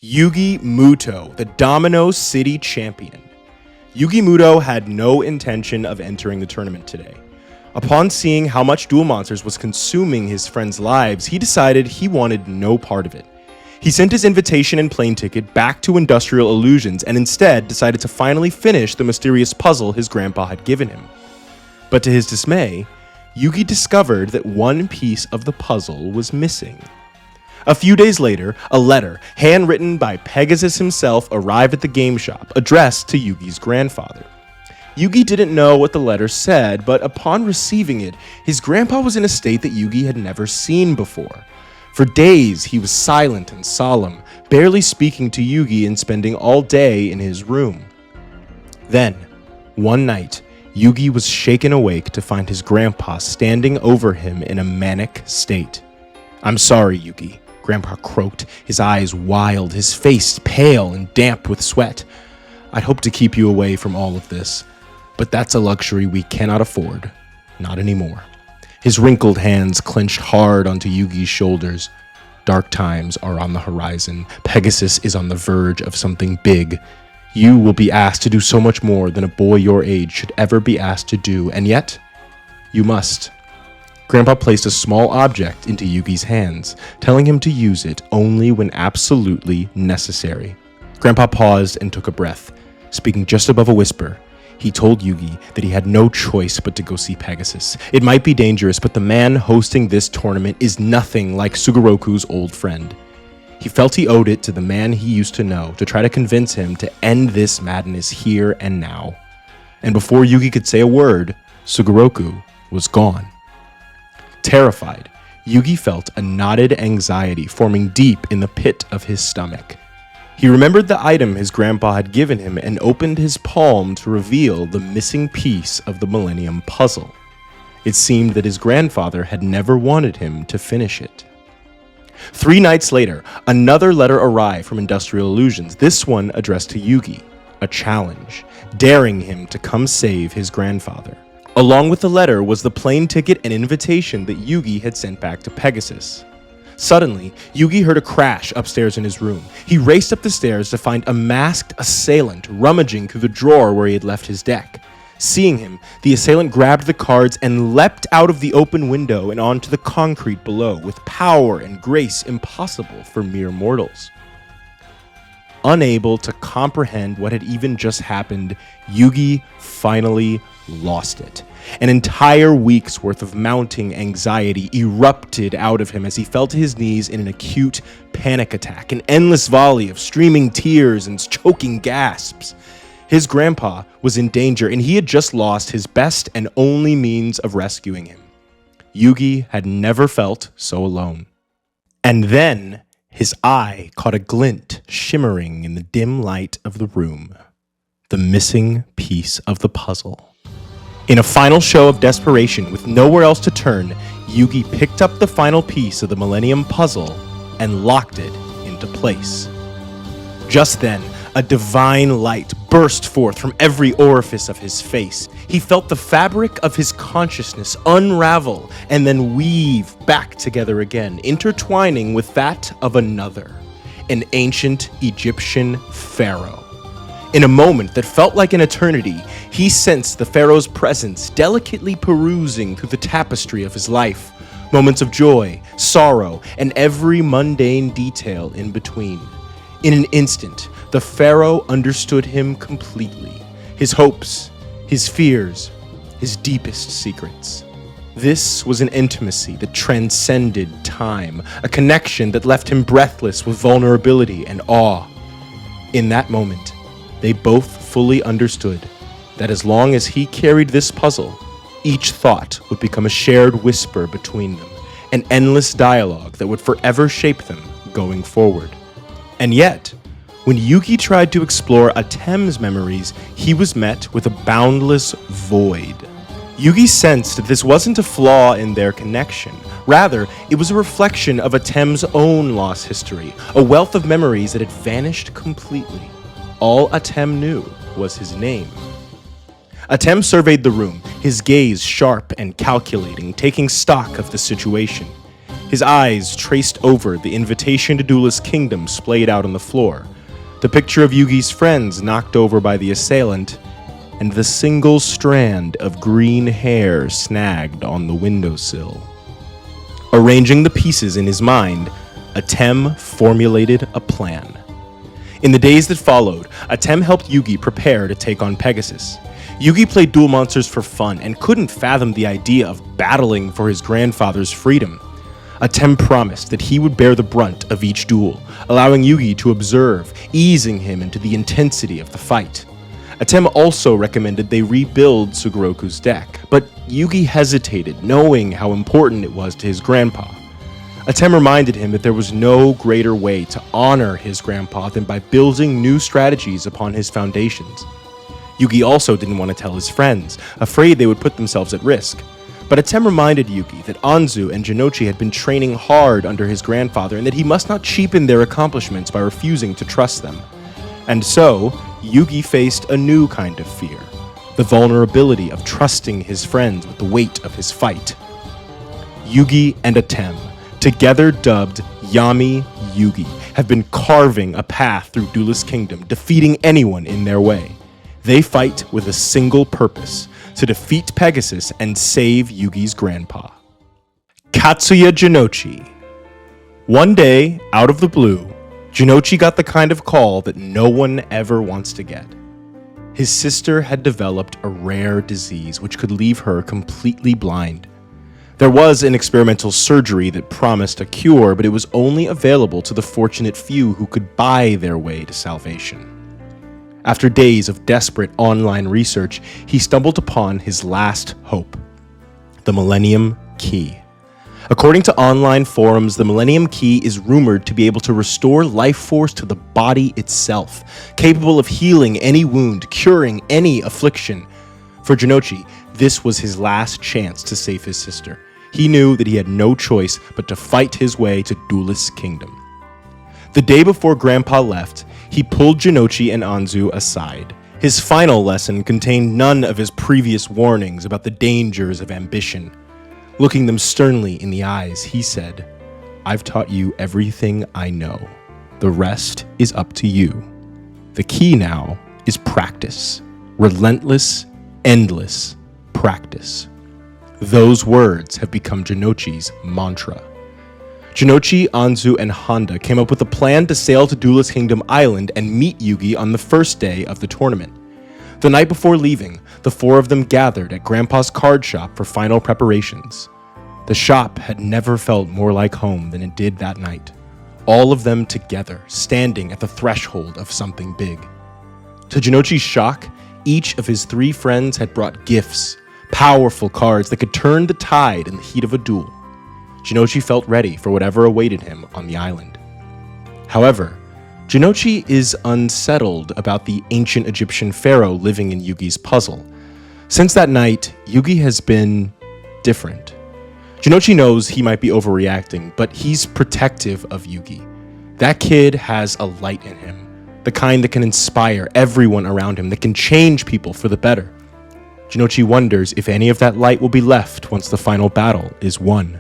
Yugi Muto, the Domino City champion. Yugi Muto had no intention of entering the tournament today. Upon seeing how much Duel Monsters was consuming his friends' lives, he decided he wanted no part of it. He sent his invitation and plane ticket back to Industrial Illusions and instead decided to finally finish the mysterious puzzle his grandpa had given him. But to his dismay, Yugi discovered that one piece of the puzzle was missing. A few days later, a letter, handwritten by Pegasus himself, arrived at the game shop, addressed to Yugi's grandfather. Yugi didn't know what the letter said, but upon receiving it, his grandpa was in a state that Yugi had never seen before. For days, he was silent and solemn, barely speaking to Yugi and spending all day in his room. Then, one night, Yugi was shaken awake to find his grandpa standing over him in a manic state. "I'm sorry, Yugi," Grandpa croaked, his eyes wild, his face pale and damp with sweat. "I'd hoped to keep you away from all of this, but that's a luxury we cannot afford. Not anymore." His wrinkled hands clenched hard onto Yugi's shoulders. Dark times are on the horizon. Pegasus is on the verge of something big. You will be asked to do so much more than a boy your age should ever be asked to do, and yet, you must. Grandpa placed a small object into Yugi's hands, telling him to use it only when absolutely necessary. Grandpa paused and took a breath. Speaking just above a whisper, he told Yugi that he had no choice but to go see Pegasus. It might be dangerous, but the man hosting this tournament is nothing like Sugoroku's old friend. He felt he owed it to the man he used to know to try to convince him to end this madness here and now. And before Yugi could say a word, Sugoroku was gone. Terrified, Yugi felt a knotted anxiety forming deep in the pit of his stomach. He remembered the item his grandpa had given him and opened his palm to reveal the missing piece of the Millennium puzzle. It seemed that his grandfather had never wanted him to finish it. 3 nights later, another letter arrived from Industrial Illusions, this one addressed to Yugi, a challenge, daring him to come save his grandfather. Along with the letter was the plane ticket and invitation that Yugi had sent back to Pegasus. Suddenly, Yugi heard a crash upstairs in his room. He raced up the stairs to find a masked assailant rummaging through the drawer where he had left his deck. Seeing him, the assailant grabbed the cards and leapt out of the open window and onto the concrete below with power and grace impossible for mere mortals. Unable to comprehend what had even just happened, Yugi finally lost it. An entire week's worth of mounting anxiety erupted out of him as he fell to his knees in an acute panic attack, an endless volley of streaming tears and choking gasps. His grandpa was in danger, and he had just lost his best and only means of rescuing him. Yugi had never felt so alone. And then his eye caught a glint shimmering in the dim light of the room. The missing piece of the puzzle. In a final show of desperation, with nowhere else to turn, Yugi picked up the final piece of the Millennium puzzle and locked it into place. Just then, a divine light burst forth from every orifice of his face. He felt the fabric of his consciousness unravel and then weave back together again, intertwining with that of another, an ancient Egyptian pharaoh. In a moment that felt like an eternity, he sensed the pharaoh's presence delicately perusing through the tapestry of his life, moments of joy, sorrow, and every mundane detail in between. In an instant, the pharaoh understood him completely, his hopes, his fears, his deepest secrets. This was an intimacy that transcended time, a connection that left him breathless with vulnerability and awe. In that moment, they both fully understood that as long as he carried this puzzle, each thought would become a shared whisper between them, an endless dialogue that would forever shape them going forward. And yet, when Yugi tried to explore Atem's memories, he was met with a boundless void. Yugi sensed that this wasn't a flaw in their connection. Rather, it was a reflection of Atem's own lost history, a wealth of memories that had vanished completely. All Atem knew was his name. Atem surveyed the room, his gaze sharp and calculating, taking stock of the situation. His eyes traced over the invitation to Duelist Kingdom splayed out on the floor, the picture of Yugi's friends knocked over by the assailant, and the single strand of green hair snagged on the windowsill. Arranging the pieces in his mind, Atem formulated a plan. In the days that followed, Atem helped Yugi prepare to take on Pegasus. Yugi played Duel Monsters for fun and couldn't fathom the idea of battling for his grandfather's freedom. Atem promised that he would bear the brunt of each duel, allowing Yugi to observe, easing him into the intensity of the fight. Atem also recommended they rebuild Sugoroku's deck, but Yugi hesitated, knowing how important it was to his grandpa. Atem reminded him that there was no greater way to honor his grandpa than by building new strategies upon his foundations. Yugi also didn't want to tell his friends, afraid they would put themselves at risk. But Atem reminded Yugi that Anzu and Jonouchi had been training hard under his grandfather and that he must not cheapen their accomplishments by refusing to trust them. And so, Yugi faced a new kind of fear, the vulnerability of trusting his friends with the weight of his fight. Yugi and Atem, together dubbed Yami Yugi, have been carving a path through Duelist Kingdom, defeating anyone in their way. They fight with a single purpose, to defeat Pegasus and save Yugi's grandpa. Katsuya Jonouchi. One day, out of the blue, Jonouchi got the kind of call that no one ever wants to get. His sister had developed a rare disease which could leave her completely blind. There was an experimental surgery that promised a cure, but it was only available to the fortunate few who could buy their way to salvation. After days of desperate online research, he stumbled upon his last hope, the Millennium Key. According to online forums, the Millennium Key is rumored to be able to restore life force to the body itself, capable of healing any wound, curing any affliction. For Jonouchi, this was his last chance to save his sister. He knew that he had no choice but to fight his way to Duelist Kingdom. The day before Grandpa left, he pulled Jonouchi and Anzu aside. His final lesson contained none of his previous warnings about the dangers of ambition. Looking them sternly in the eyes, he said, "I've taught you everything I know. The rest is up to you. The key now is practice. Relentless, endless practice." Those words have become Jonouchi's mantra. Jonouchi, Anzu, and Honda came up with a plan to sail to Duelist Kingdom Island and meet Yugi on the first day of the tournament. The night before leaving, the four of them gathered at Grandpa's card shop for final preparations. The shop had never felt more like home than it did that night. All of them together, standing at the threshold of something big. To Jonouchi's shock, each of his three friends had brought gifts, powerful cards that could turn the tide in the heat of a duel. Jonouchi felt ready for whatever awaited him on the island. However, Jonouchi is unsettled about the ancient Egyptian pharaoh living in Yugi's puzzle. Since that night, Yugi has been different. Jonouchi knows he might be overreacting, but he's protective of Yugi. That kid has a light in him, the kind that can inspire everyone around him, that can change people for the better. Jonouchi wonders if any of that light will be left once the final battle is won,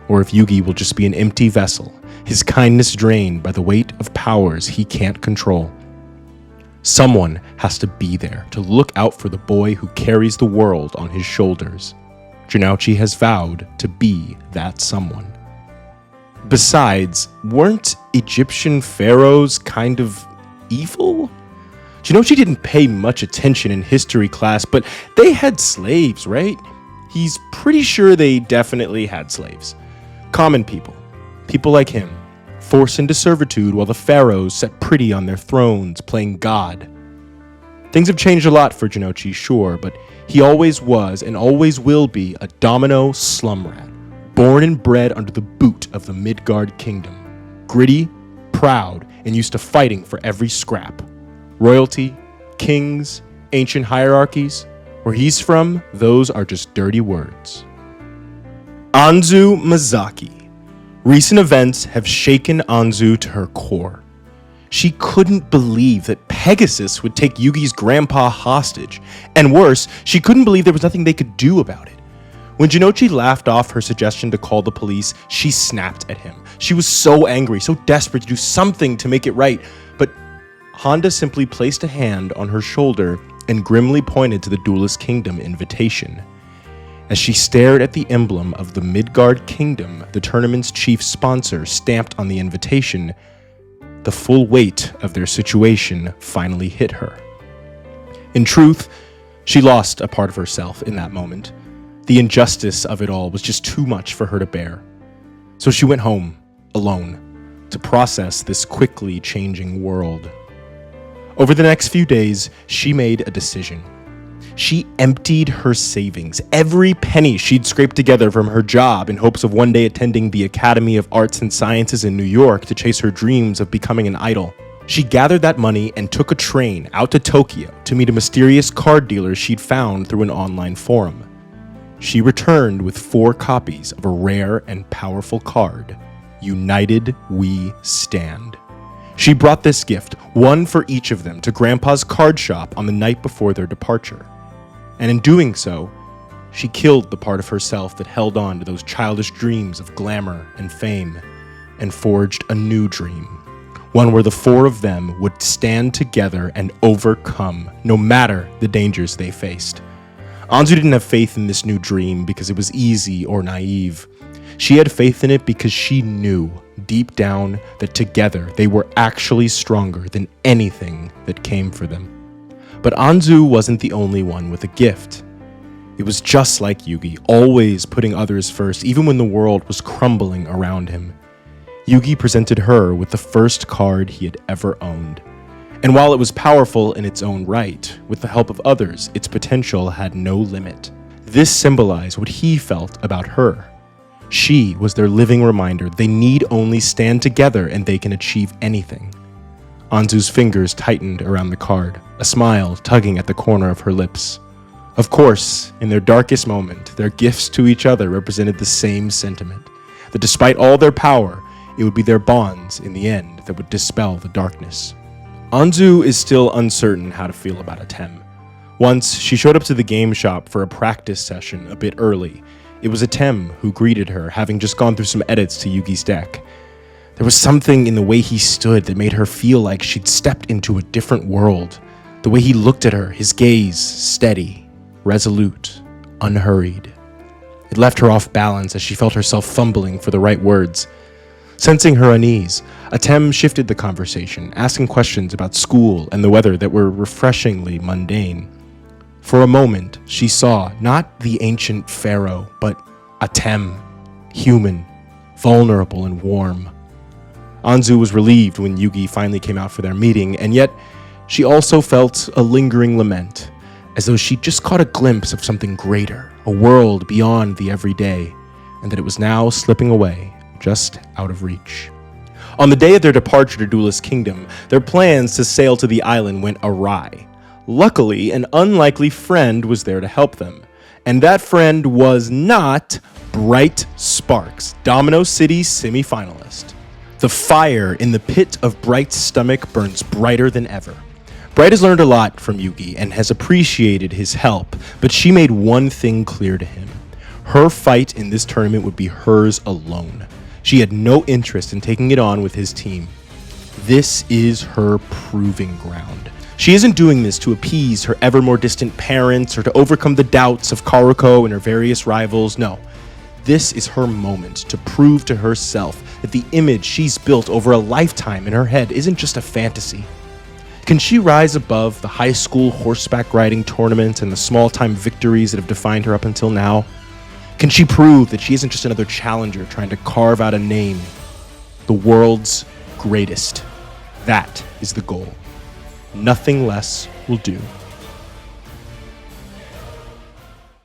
or if Yugi will just be an empty vessel, his kindness drained by the weight of powers he can't control. Someone has to be there to look out for the boy who carries the world on his shoulders. Jonouchi has vowed to be that someone. Besides, weren't Egyptian pharaohs kind of evil? Jonouchi didn't pay much attention in history class, but they had slaves, right? He's pretty sure they definitely had slaves. Common people, people like him, forced into servitude while the pharaohs sat pretty on their thrones playing God. Things have changed a lot for Jonouchi, sure, but he always was and always will be a domino slum rat, born and bred under the boot of the Midgard kingdom. Gritty, proud, and used to fighting for every scrap. Royalty, kings, ancient hierarchies, where he's from, those are just dirty words. Anzu Mazaki. Recent events have shaken Anzu to her core. She couldn't believe that Pegasus would take Yugi's grandpa hostage, and worse, she couldn't believe there was nothing they could do about it. When Jonouchi laughed off her suggestion to call the police, she snapped at him. She was so angry, so desperate to do something to make it right, but Honda simply placed a hand on her shoulder and grimly pointed to the Duelist Kingdom invitation. As she stared at the emblem of the Midgard Kingdom, the tournament's chief sponsor, stamped on the invitation, the full weight of their situation finally hit her. In truth, she lost a part of herself in that moment. The injustice of it all was just too much for her to bear. So she went home, alone, to process this quickly changing world. Over the next few days, she made a decision. She emptied her savings, every penny she'd scraped together from her job in hopes of one day attending the Academy of Arts and Sciences in New York to chase her dreams of becoming an idol. She gathered that money and took a train out to Tokyo to meet a mysterious card dealer she'd found through an online forum. She returned with 4 copies of a rare and powerful card, United We Stand. She brought this gift, one for each of them, to Grandpa's card shop on the night before their departure. And in doing so, she killed the part of herself that held on to those childish dreams of glamour and fame, and forged a new dream, one where the 4 of them would stand together and overcome, no matter the dangers they faced. Anzu didn't have faith in this new dream because it was easy or naive. She had faith in it because she knew, deep down, that together they were actually stronger than anything that came for them. But Anzu wasn't the only one with a gift. It was just like Yugi, always putting others first, even when the world was crumbling around him. Yugi presented her with the first card he had ever owned. And while it was powerful in its own right, with the help of others, its potential had no limit. This symbolized what he felt about her. She was their living reminder they need only stand together and they can achieve anything. Anzu's fingers tightened around the card, a smile tugging at the corner of her lips. Of course, in their darkest moment, their gifts to each other represented the same sentiment, that despite all their power, it would be their bonds in the end that would dispel the darkness. Anzu is still uncertain how to feel about Atem. Once, she showed up to the game shop for a practice session a bit early. It was Atem who greeted her, having just gone through some edits to Yugi's deck. There was something in the way he stood that made her feel like she'd stepped into a different world. The way he looked at her, his gaze steady, resolute, unhurried. It left her off balance as she felt herself fumbling for the right words. Sensing her unease, Atem shifted the conversation, asking questions about school and the weather that were refreshingly mundane. For a moment, she saw not the ancient Pharaoh, but Atem, human, vulnerable and warm. Anzu was relieved when Yugi finally came out for their meeting, and yet she also felt a lingering lament, as though she'd just caught a glimpse of something greater, a world beyond the everyday, and that it was now slipping away, just out of reach. On the day of their departure to Duelist Kingdom, their plans to sail to the island went awry. Luckily, an unlikely friend was there to help them, and that friend was not Bright Sparks, Domino City's semi-finalist. The fire in the pit of Bright's stomach burns brighter than ever. Bright has learned a lot from Yugi and has appreciated his help, but she made one thing clear to him. Her fight in this tournament would be hers alone. She had no interest in taking it on with his team. This is her proving ground. She isn't doing this to appease her ever more distant parents or to overcome the doubts of Karuko and her various rivals. No, this is her moment to prove to herself that the image she's built over a lifetime in her head isn't just a fantasy. Can she rise above the high school horseback riding tournaments and the small-time victories that have defined her up until now? Can she prove that she isn't just another challenger trying to carve out a name? The world's greatest. That is the goal. Nothing less will do.